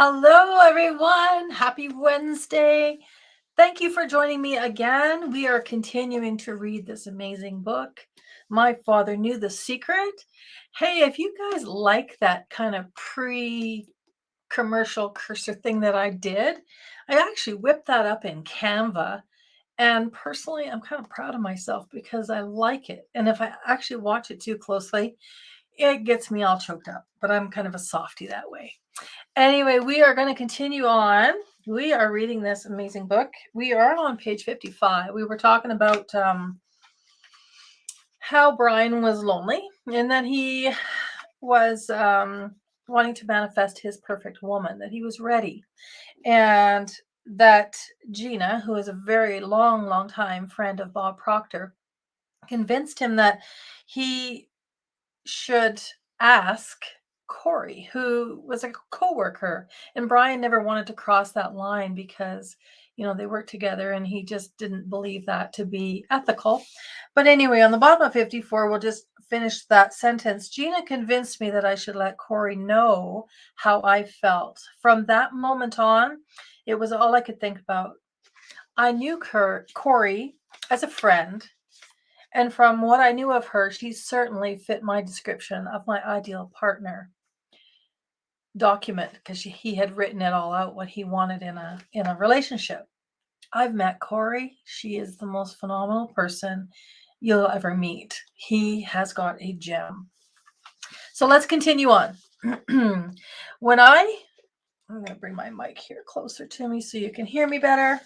Hello, everyone. Happy Wednesday. Thank you for joining me again. We are continuing to read this amazing book, My Father Knew the Secret. Hey, if you guys like that kind of pre-commercial cursor thing that I did, I actually whipped that up in Canva. And personally, I'm kind of proud of myself because I like it. And if I actually watch it too closely, it gets me all choked up. But I'm kind of a softie that way. Anyway, we are going to continue on. We are reading this amazing book. We are on page 55. We were talking about how Brian was lonely and that he was wanting to manifest his perfect woman, that he was ready. And that Gina, who is a very long time friend of Bob Proctor, convinced him that he should ask Corey, who was a coworker, and Brian never wanted to cross that line because they worked together and he just didn't believe that to be ethical. But anyway, on the bottom of 54, we'll just finish that sentence. Gina convinced me that I should let Corey know how I felt. From that moment on, it was all I could think about. I knew Corey as a friend, and from what I knew of her, she certainly fit my description of my ideal partner document because he had written it all out what he wanted in a relationship. I've met Corey. She is the most phenomenal person you'll ever meet. He has got a gem. So let's continue on. when I'm going to bring my mic here closer to me so you can hear me better.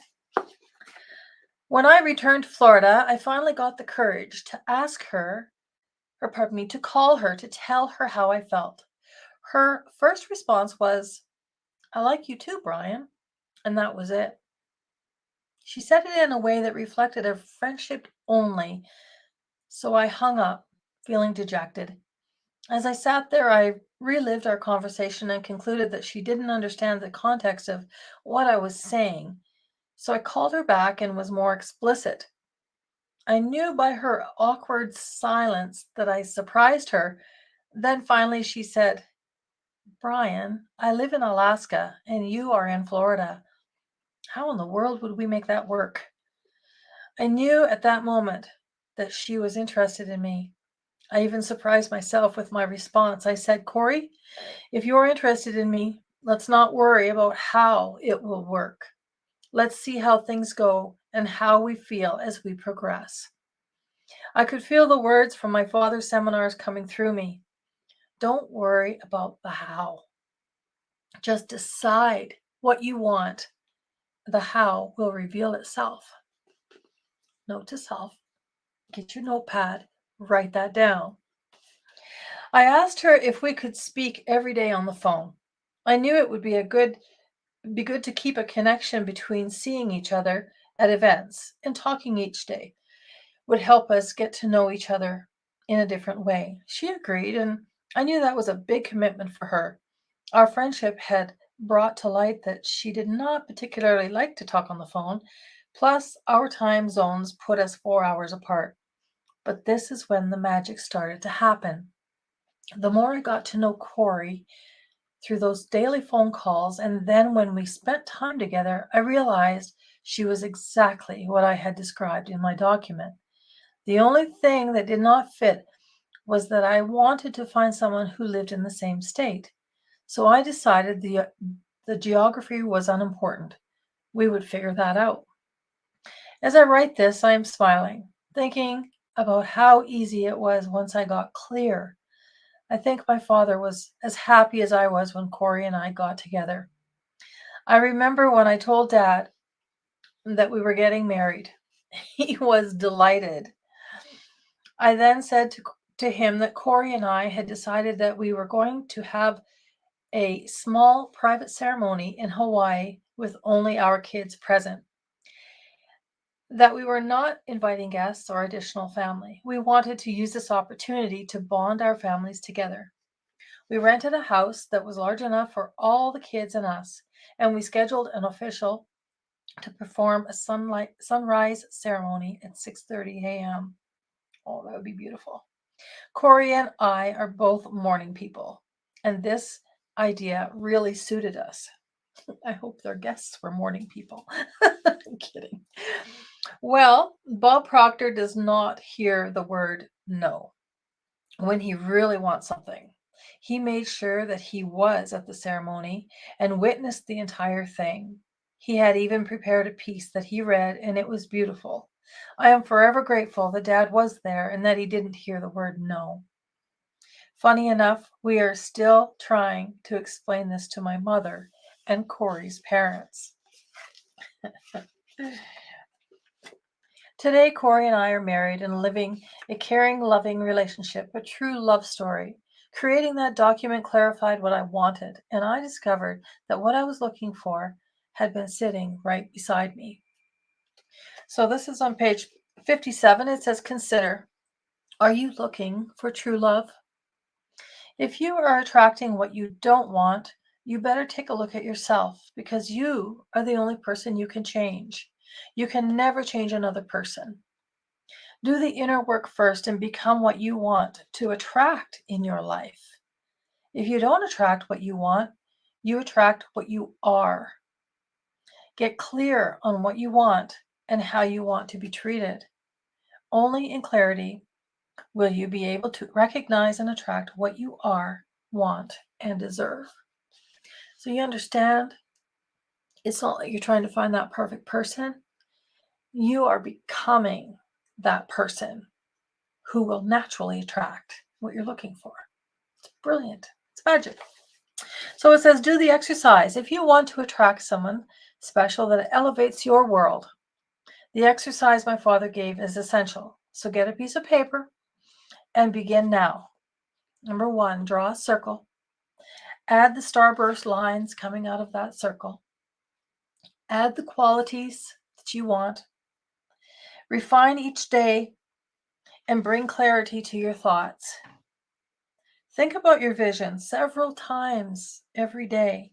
When I returned to Florida, I finally got the courage to ask her, or pardon me, to call her to tell her how I felt. Her first response was, "I like you too, Brian." And that was it. She said it in a way that reflected a friendship only. So I hung up, feeling dejected. As I sat there, I relived our conversation and concluded that she didn't understand the context of what I was saying. So I called her back and was more explicit. I knew by her awkward silence that I surprised her. Then finally she said, "Brian, I live in Alaska and you are in Florida. How in the world would we make that work?" I knew at that moment that she was interested in me. I even surprised myself with my response. I said, "Corey, if you're interested in me, let's not worry about how it will work. Let's see how things go and how we feel as we progress." I could feel the words from my father's seminars coming through me. Don't worry about the how. Just decide what you want. The how will reveal itself. Note to self, get your notepad, write that down. I asked her if we could speak every day on the phone. I knew it would be good to keep a connection between seeing each other at events and talking each day would help us get to know each other in a different way. She agreed, and I knew that was a big commitment for her. Our friendship had brought to light that she did not particularly like to talk on the phone, plus, our time zones put us 4 hours apart. But this is when the magic started to happen. The more I got to know Corey through those daily phone calls, and then when we spent time together, I realized she was exactly what I had described in my document. The only thing that did not fit was that I wanted to find someone who lived in the same state. So I decided the geography was unimportant. We would figure that out. As I write this, I am smiling, thinking about how easy it was once I got clear. I think my father was as happy as I was when Corey and I got together. I remember when I told Dad that we were getting married. He was delighted. I then said to him that Corey and I had decided that we were going to have a small private ceremony in Hawaii with only our kids present, that we were not inviting guests or additional family. We wanted to use this opportunity to bond our families together. We rented a house that was large enough for all the kids and us, and we scheduled an official to perform a sunrise ceremony at 6:30 a.m. Oh, that would be beautiful. Corey and I are both morning people, and this idea really suited us. I hope their guests were morning people. I'm kidding. Well, Bob Proctor does not hear the word no when he really wants something. He made sure that he was at the ceremony and witnessed the entire thing. He had even prepared a piece that he read, and it was beautiful. I am forever grateful that Dad was there and that he didn't hear the word no. Funny enough, we are still trying to explain this to my mother and Corey's parents. Today, Corey and I are married and living a caring, loving relationship, a true love story. Creating that document clarified what I wanted, and I discovered that what I was looking for had been sitting right beside me. So, this is on page 57. It says, Consider, are you looking for true love? If you are attracting what you don't want, you better take a look at yourself because you are the only person you can change. You can never change another person. Do the inner work first and become what you want to attract in your life. If you don't attract what you want, you attract what you are. Get clear on what you want and how you want to be treated. Only in clarity will you be able to recognize and attract what you are, want, and deserve. So you understand, it's not like you're trying to find that perfect person. You are becoming that person who will naturally attract what you're looking for. It's brilliant. It's magic. So it says, do the exercise. If you want to attract someone special that elevates your world, the exercise my father gave is essential. So get a piece of paper and begin now. Number 1, draw a circle. Add the starburst lines coming out of that circle. Add the qualities that you want. Refine each day and bring clarity to your thoughts. Think about your vision several times every day.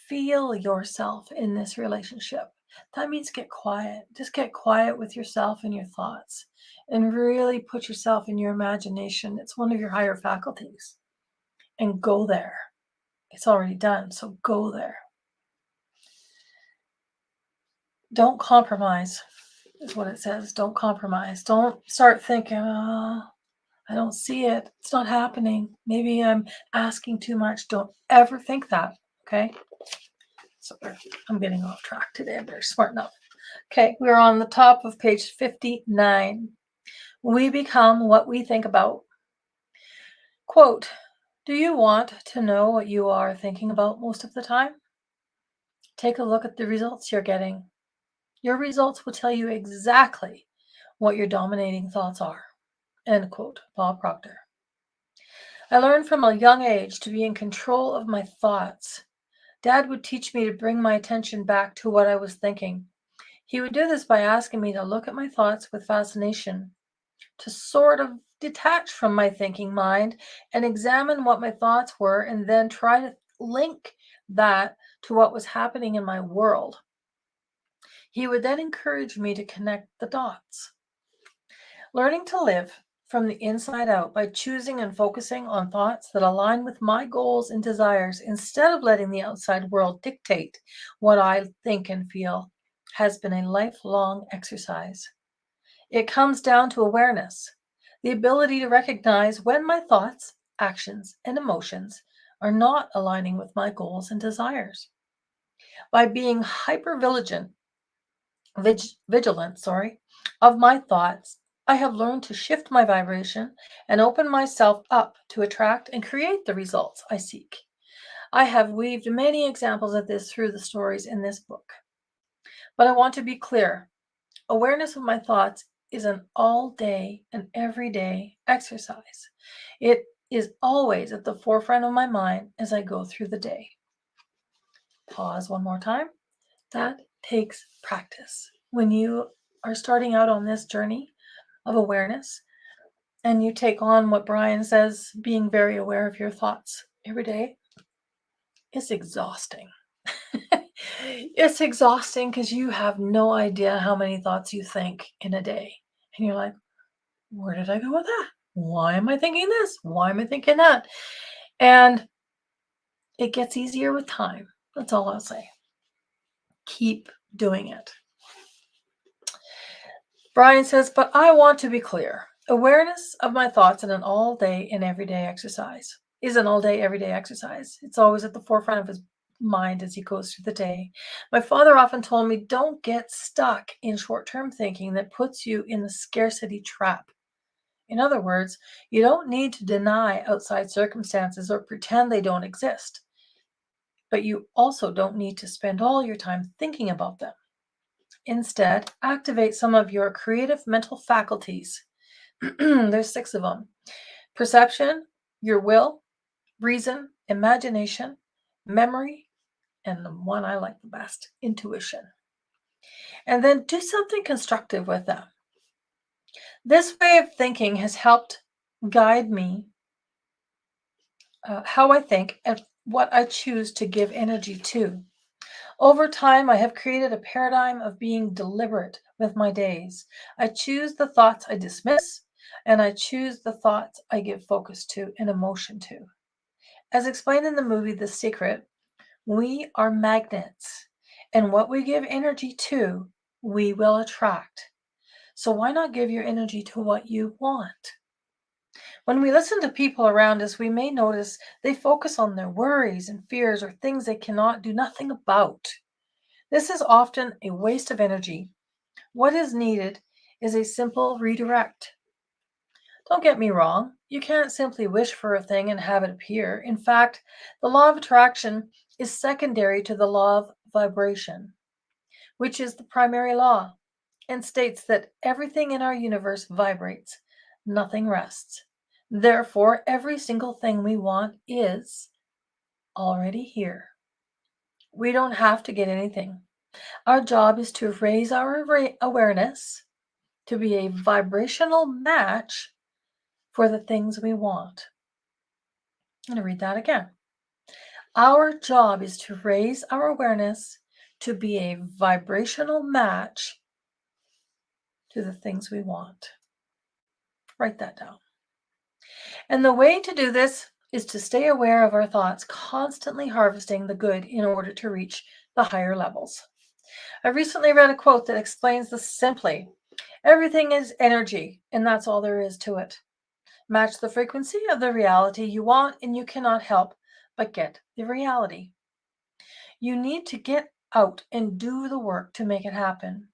Feel yourself in this relationship. That means get quiet. Just get quiet with yourself and your thoughts and really put yourself in your imagination. It's one of your higher faculties. And go there. It's already done, so go there. Don't compromise, is what it says. Don't compromise. Don't start thinking, oh, I don't see it. It's not happening. Maybe I'm asking too much. Don't ever think that, okay? So I'm getting off track today. I'm very smart enough. Okay, we're on the top of page 59. We become what we think about. Quote, do you want to know what you are thinking about most of the time? Take a look at the results you're getting. Your results will tell you exactly what your dominating thoughts are. End quote, Bob Proctor. I learned from a young age to be in control of my thoughts. Dad would teach me to bring my attention back to what I was thinking. He would do this by asking me to look at my thoughts with fascination, to sort of detach from my thinking mind and examine what my thoughts were and then try to link that to what was happening in my world. He would then encourage me to connect the dots. Learning to live from the inside out by choosing and focusing on thoughts that align with my goals and desires instead of letting the outside world dictate what I think and feel has been a lifelong exercise. It comes down to awareness, the ability to recognize when my thoughts, actions, and emotions are not aligning with my goals and desires. By being vigilant, of my thoughts, I have learned to shift my vibration and open myself up to attract and create the results I seek. I have weaved many examples of this through the stories in this book. But I want to be clear. Awareness of my thoughts is an all day and everyday exercise. It is always at the forefront of my mind as I go through the day. Pause one more time. That takes practice. When you are starting out on this journey of awareness and you take on what Brian says, being very aware of your thoughts every day, it's exhausting. It's exhausting because you have no idea how many thoughts you think in a day. And you're like, where did I go with that? Why am I thinking this? Why am I thinking that? And it gets easier with time. That's all I'll say. Keep doing it. Brian says, but I want to be clear. Awareness of my thoughts in an all day and everyday exercise is an all day, everyday exercise. It's always at the forefront of his mind as he goes through the day. My father often told me, don't get stuck in short term thinking that puts you in the scarcity trap. In other words, you don't need to deny outside circumstances or pretend they don't exist, but you also don't need to spend all your time thinking about them. Instead, activate some of your creative mental faculties. There's 6 of them: perception, your will, reason, imagination, memory, and the one I like the best, intuition. And then do something constructive with them. This way of thinking has helped guide me how I think and what I choose to give energy to. Over time, I have created a paradigm of being deliberate with my days. I choose the thoughts I dismiss, and I choose the thoughts I give focus to and emotion to. As explained in the movie The Secret, we are magnets, and what we give energy to, we will attract. So why not give your energy to what you want? When we listen to people around us, we may notice they focus on their worries and fears or things they cannot do nothing about. This is often a waste of energy. What is needed is a simple redirect. Don't get me wrong, you can't simply wish for a thing and have it appear. In fact, the law of attraction is secondary to the law of vibration, which is the primary law, and states that everything in our universe vibrates, nothing rests. Therefore, every single thing we want is already here. We don't have to get anything. Our job is to raise our awareness to be a vibrational match for the things we want. I'm going to read that again. Our job is to raise our awareness to be a vibrational match to the things we want. Write that down. And the way to do this is to stay aware of our thoughts, constantly harvesting the good in order to reach the higher levels. I recently read a quote that explains this simply. Everything is energy, and that's all there is to it. Match the frequency of the reality you want, and you cannot help but get the reality. You need to get out and do the work to make it happen.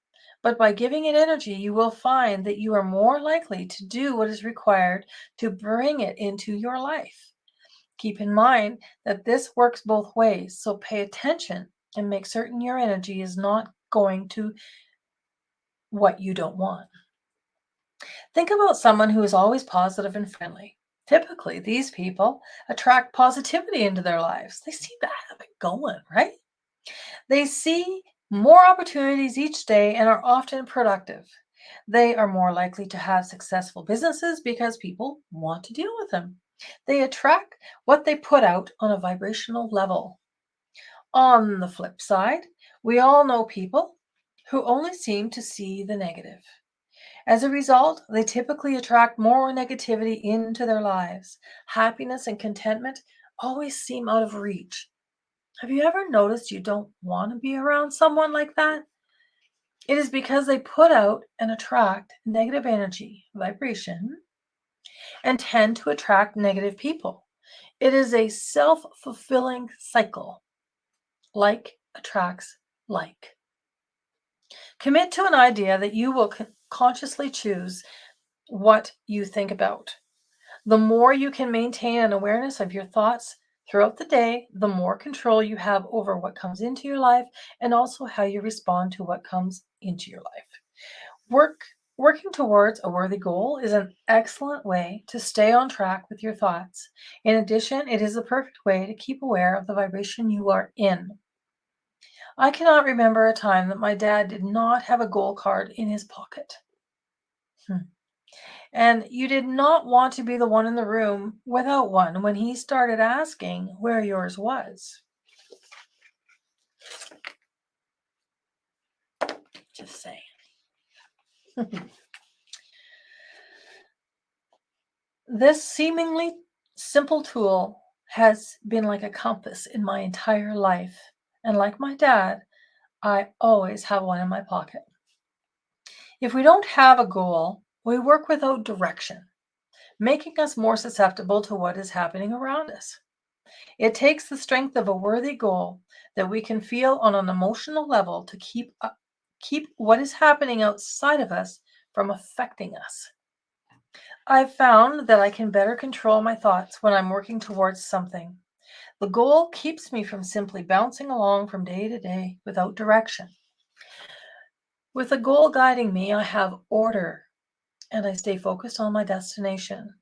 But by giving it energy, you will find that you are more likely to do what is required to bring it into your life. Keep in mind that this works both ways, so pay attention and make certain your energy is not going to what you don't want. Think about someone who is always positive and friendly. Typically, these people attract positivity into their lives. They seem to have it going, right? They see more opportunities each day and are often productive. They are more likely to have successful businesses because people want to deal with them. They attract what they put out on a vibrational level. On the flip side, we all know people who only seem to see the negative. As a result, they typically attract more negativity into their lives. Happiness and contentment always seem out of reach. Have you ever noticed you don't want to be around someone like that? It is because they put out and attract negative energy, vibration, and tend to attract negative people. It is a self-fulfilling cycle. Like attracts like. Commit to an idea that you will consciously choose what you think about. The more you can maintain an awareness of your thoughts throughout the day, the more control you have over what comes into your life and also how you respond to what comes into your life. Working towards a worthy goal is an excellent way to stay on track with your thoughts. In addition, it is the perfect way to keep aware of the vibration you are in. I cannot remember a time that my dad did not have a goal card in his pocket. And you did not want to be the one in the room without one when he started asking where yours was. Just saying. This seemingly simple tool has been like a compass in my entire life. And like my dad, I always have one in my pocket. If we don't have a goal, we work without direction, making us more susceptible to what is happening around us. It takes the strength of a worthy goal that we can feel on an emotional level to keep what is happening outside of us from affecting us. I've found that I can better control my thoughts when I'm working towards something. The goal keeps me from simply bouncing along from day to day without direction. With a goal guiding me, I have order and I stay focused on my destination.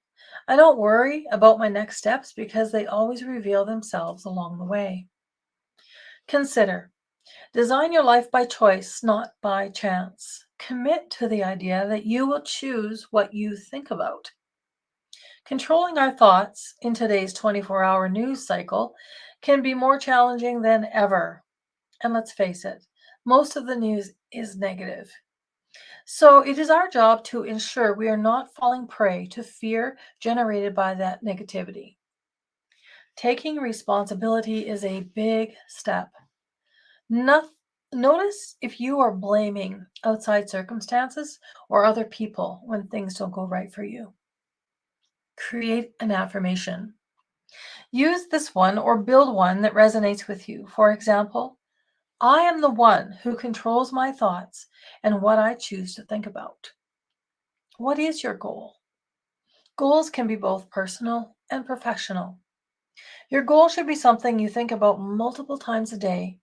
I don't worry about my next steps because they always reveal themselves along the way. Consider, design your life by choice, not by chance. Commit to the idea that you will choose what you think about. Controlling our thoughts in today's 24-hour news cycle can be more challenging than ever. And let's face it, most of the news is negative. So it is our job to ensure we are not falling prey to fear generated by that negativity. Taking responsibility is a big step. No- Notice if you are blaming outside circumstances or other people when things don't go right for you. Create an affirmation. Use this one or build one that resonates with you. For example, I am the one who controls my thoughts and what I choose to think about. What is your goal? Goals can be both personal and professional. Your goal should be something you think about multiple times a day,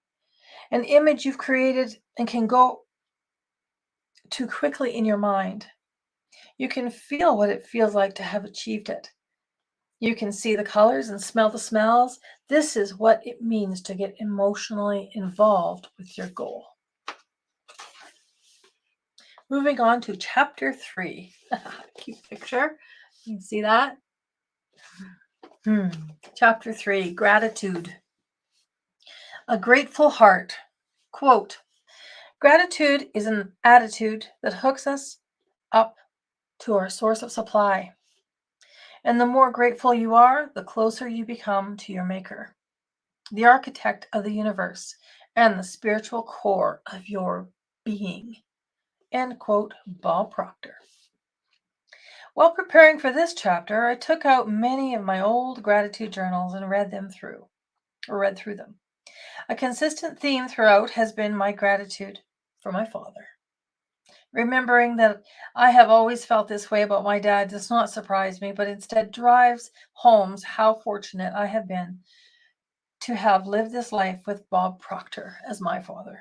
an image you've created and can go to quickly in your mind. You can feel what it feels like to have achieved it. You can see the colors and smell the smells. This is what it means to get emotionally involved with your goal. Moving on to chapter 3. Cute picture. You can see that. Chapter 3, gratitude. A grateful heart. Quote, gratitude is an attitude that hooks us up to our source of supply. And the more grateful you are, the closer you become to your maker, the architect of the universe, and the spiritual core of your being. End quote, Bob Proctor. While preparing for this chapter, I took out many of my old gratitude journals and read through them. A consistent theme throughout has been my gratitude for my father. Remembering that I have always felt this way about my dad does not surprise me, but instead drives home how fortunate I have been to have lived this life with Bob Proctor as my father.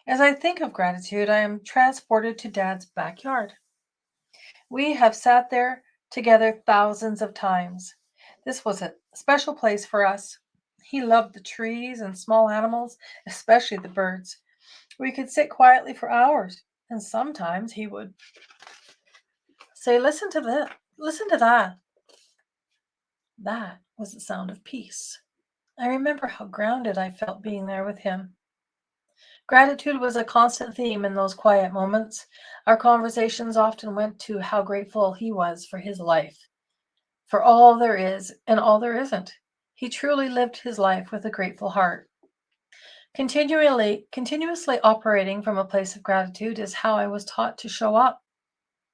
As I think of gratitude, I am transported to Dad's backyard. We have sat there together thousands of times. This was a special place for us. He loved the trees and small animals, especially the birds. We could sit quietly for hours, and sometimes he would say, listen to that. Listen to that. That was the sound of peace. I remember how grounded I felt being there with him. Gratitude was a constant theme in those quiet moments. Our conversations often went to how grateful he was for his life, for all there is and all there isn't. He truly lived his life with a grateful heart. Continuously operating from a place of gratitude is how I was taught to show up.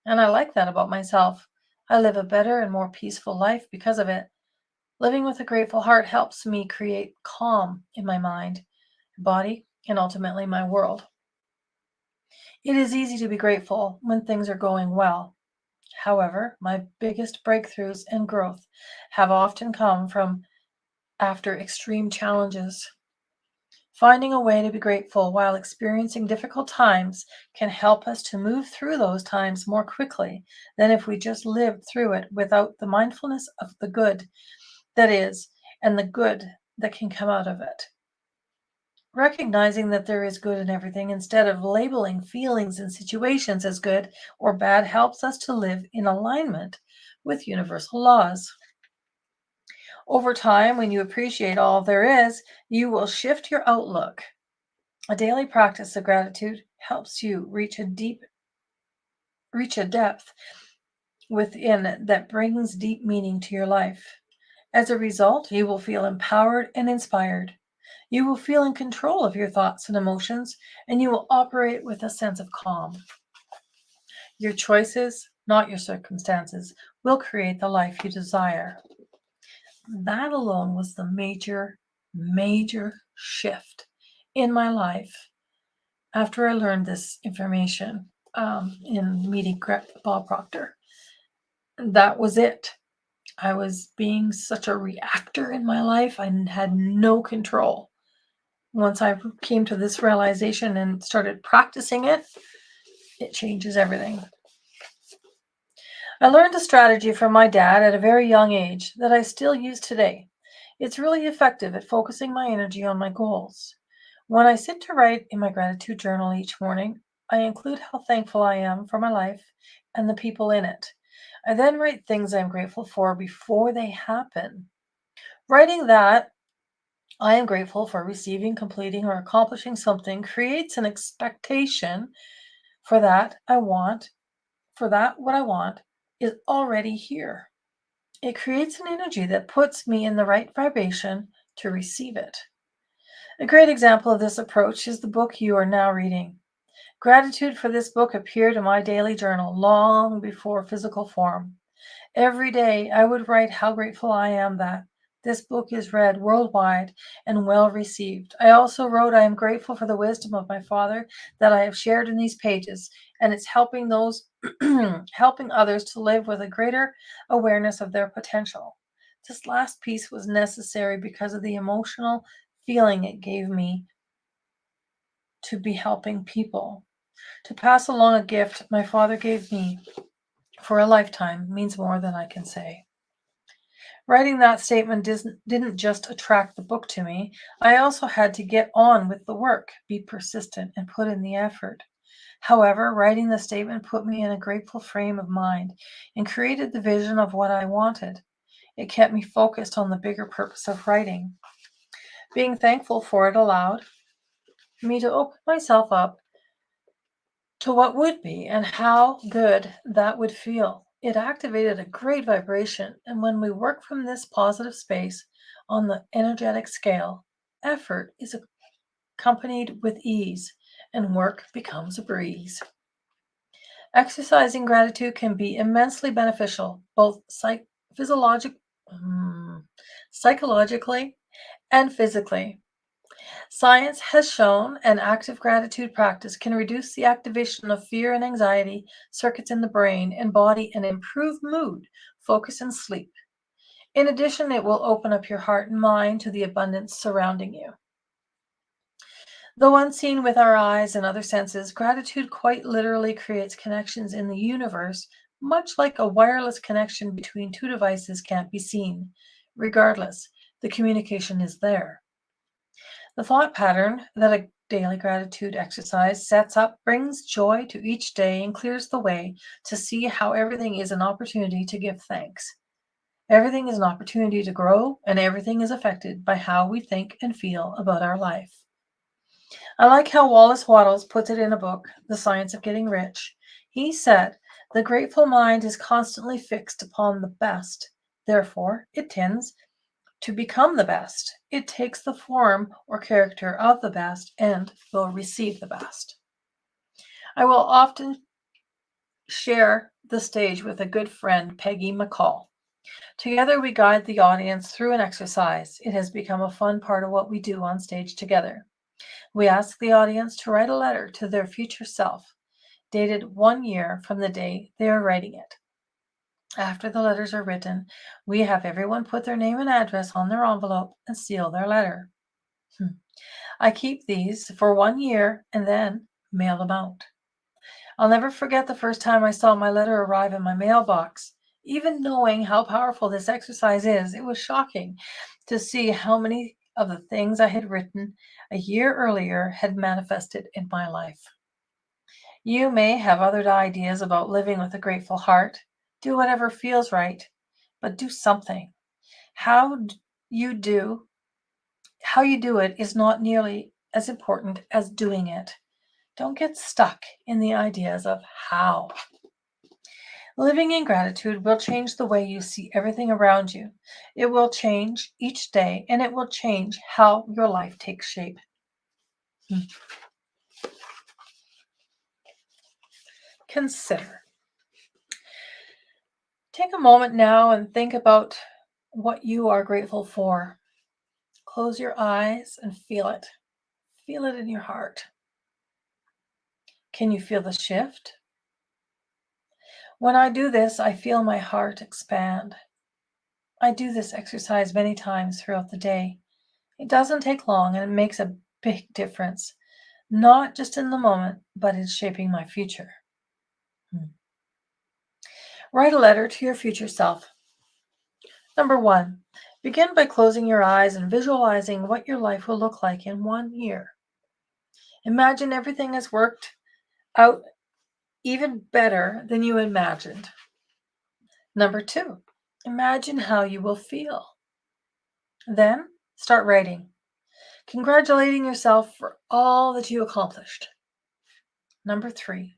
And I like that about myself. I live a better and more peaceful life because of it. Living with a grateful heart helps me create calm in my mind, body, and ultimately my world. It is easy to be grateful when things are going well. However, my biggest breakthroughs and growth have often come from after extreme challenges. Finding a way to be grateful while experiencing difficult times can help us to move through those times more quickly than if we just lived through it without the mindfulness of the good that is and the good that can come out of it. Recognizing that there is good in everything instead of labeling feelings and situations as good or bad helps us to live in alignment with universal laws. Over time, when you appreciate all there is, you will shift your outlook. A daily practice of gratitude helps you reach a depth within that brings deep meaning to your life. As a result, you will feel empowered and inspired. You will feel in control of your thoughts and emotions, and you will operate with a sense of calm. Your choices, not your circumstances, will create the life you desire. That alone was the major shift in my life after I learned this information in meeting Bob Proctor. That was it. I was being such a reactor in my life. I had no control. Once I came to this realization and started practicing it, it changes everything. I learned a strategy from my dad at a very young age that I still use today. It's really effective at focusing my energy on my goals. When I sit to write in my gratitude journal each morning, I include how thankful I am for my life and the people in it. I then write things I'm grateful for before they happen. Writing that I am grateful for receiving, completing, or accomplishing something creates an expectation for that what I want is already here. It creates an energy that puts me in the right vibration to receive it. A great example of this approach is the book you are now reading. Gratitude for this book appeared in my daily journal long before physical form. Every day I would write how grateful I am that this book is read worldwide and well received. I also wrote I am grateful for the wisdom of my father that I have shared in these pages, and it's helping helping others to live with a greater awareness of their potential. This last piece was necessary because of the emotional feeling it gave me to be helping people. To pass along a gift my father gave me for a lifetime means more than I can say. Writing that statement didn't just attract the book to me. I also had to get on with the work, be persistent, and put in the effort. However, writing the statement put me in a grateful frame of mind and created the vision of what I wanted. It kept me focused on the bigger purpose of writing. Being thankful for it allowed me to open myself up to what would be and how good that would feel. It activated a great vibration, and when we work from this positive space on the energetic scale, effort is accompanied with ease, and work becomes a breeze. Exercising gratitude can be immensely beneficial, both psychologically and physically. Science has shown an active gratitude practice can reduce the activation of fear and anxiety circuits in the brain and body and improve mood, focus, and sleep. In addition, it will open up your heart and mind to the abundance surrounding you. Though unseen with our eyes and other senses, gratitude quite literally creates connections in the universe, much like a wireless connection between two devices can't be seen. Regardless, the communication is there. The thought pattern that a daily gratitude exercise sets up brings joy to each day and clears the way to see how everything is an opportunity to give thanks. Everything is an opportunity to grow, and everything is affected by how we think and feel about our life. I like how Wallace Wattles puts it in a book, The Science of Getting Rich. He said, "The grateful mind is constantly fixed upon the best. Therefore, it tends to become the best. It takes the form or character of the best and will receive the best." I will often share the stage with a good friend, Peggy McCall. Together, we guide the audience through an exercise. It has become a fun part of what we do on stage together. We ask the audience to write a letter to their future self, dated 1 year from the day they are writing it. After the letters are written, we have everyone put their name and address on their envelope and seal their letter. I keep these for 1 year and then mail them out. I'll never forget the first time I saw my letter arrive in my mailbox. Even knowing how powerful this exercise is, it was shocking to see how many of the things I had written a year earlier had manifested in my life. You may have other ideas about living with a grateful heart. Do whatever feels right, but do something. How you do how you do it is not nearly as important as doing it. Don't get stuck in the ideas of how. Living in gratitude will change the way you see everything around you. It will change each day, and it will change how your life takes shape. Consider. Take a moment now and think about what you are grateful for. Close your eyes and feel it. Feel it in your heart. Can you feel the shift? When I do this, I feel my heart expand. I do this exercise many times throughout the day. It doesn't take long and it makes a big difference, not just in the moment, but in shaping my future. Write a letter to your future self. Number 1, begin by closing your eyes and visualizing what your life will look like in 1 year. Imagine everything has worked out even better than you imagined. Number 2, imagine how you will feel. Then start writing, congratulating yourself for all that you accomplished. Number 3,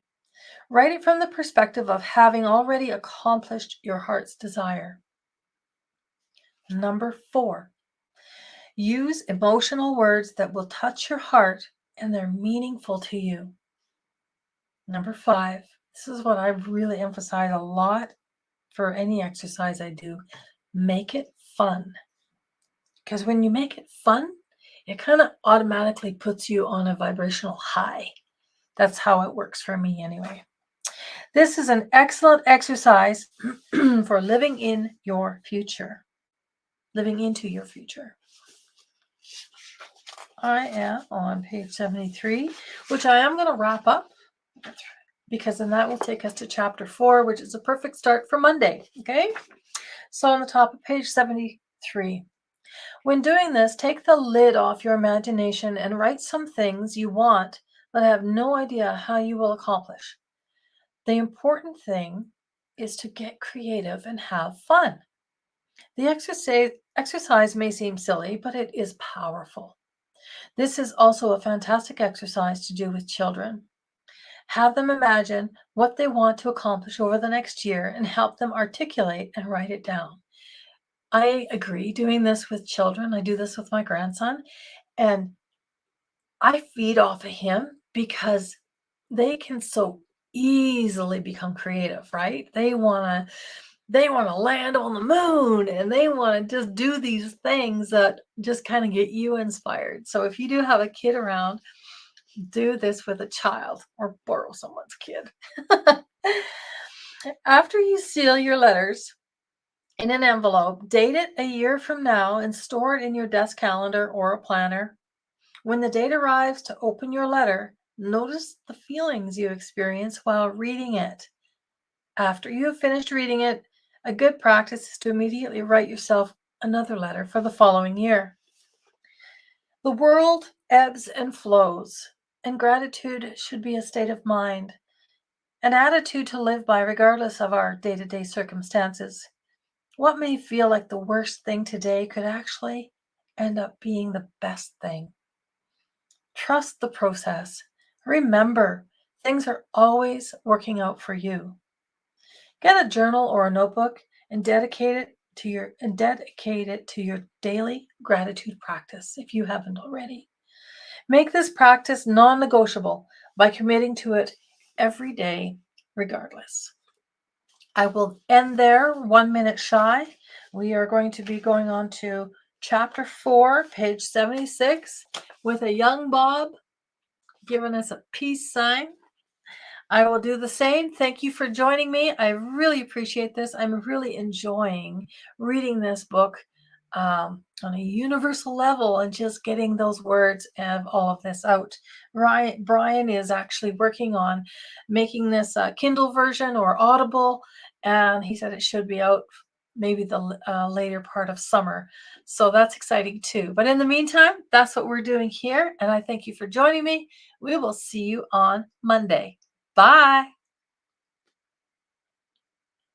write it from the perspective of having already accomplished your heart's desire. Number 4, use emotional words that will touch your heart and they're meaningful to you. Number 5, this is what I really emphasize a lot for any exercise I do, make it fun. Because when you make it fun, it kind of automatically puts you on a vibrational high. That's how it works for me anyway. This is an excellent exercise for living in your future, living into your future. I am on page 73, which I am going to wrap up because then that will take us to chapter 4, which is a perfect start for Monday. Okay. So on the top of page 73, when doing this, take the lid off your imagination and write some things you want but have no idea how you will accomplish. The important thing is to get creative and have fun. The exercise may seem silly, but it is powerful. This is also a fantastic exercise to do with children. Have them imagine what they want to accomplish over the next year and help them articulate and write it down. I agree doing this with children. I do this with my grandson, and I feed off of him because they can so easily become creative, right? They want to land on the moon and they want to just do these things that just kind of get you inspired. So if you do have a kid around, do this with a child or borrow someone's kid. After you seal your letters in an envelope, date it a year from now and store it in your desk calendar or a planner. When the date arrives to open your letter, notice the feelings you experience while reading it. After you have finished reading it, a good practice is to immediately write yourself another letter for the following year. The world ebbs and flows, and gratitude should be a state of mind, an attitude to live by regardless of our day-to-day circumstances. What may feel like the worst thing today could actually end up being the best thing. Trust the process. Remember, things are always working out for you. Get a journal or a notebook and dedicate it to your daily gratitude practice if you haven't already. Make this practice non-negotiable by committing to it every day regardless. I will end there, 1 minute shy. We are going to be going on to chapter 4, page 76, with a young Bob giving us a peace sign. I will do the same. Thank you for joining me. I really appreciate this. I'm really enjoying reading this book on a universal level and just getting those words and all of this out. Brian is actually working on making this a Kindle version or Audible, and he said it should be out maybe the later part of summer. So that's exciting too. But in the meantime, that's what we're doing here. And I thank you for joining me. We will see you on Monday. Bye.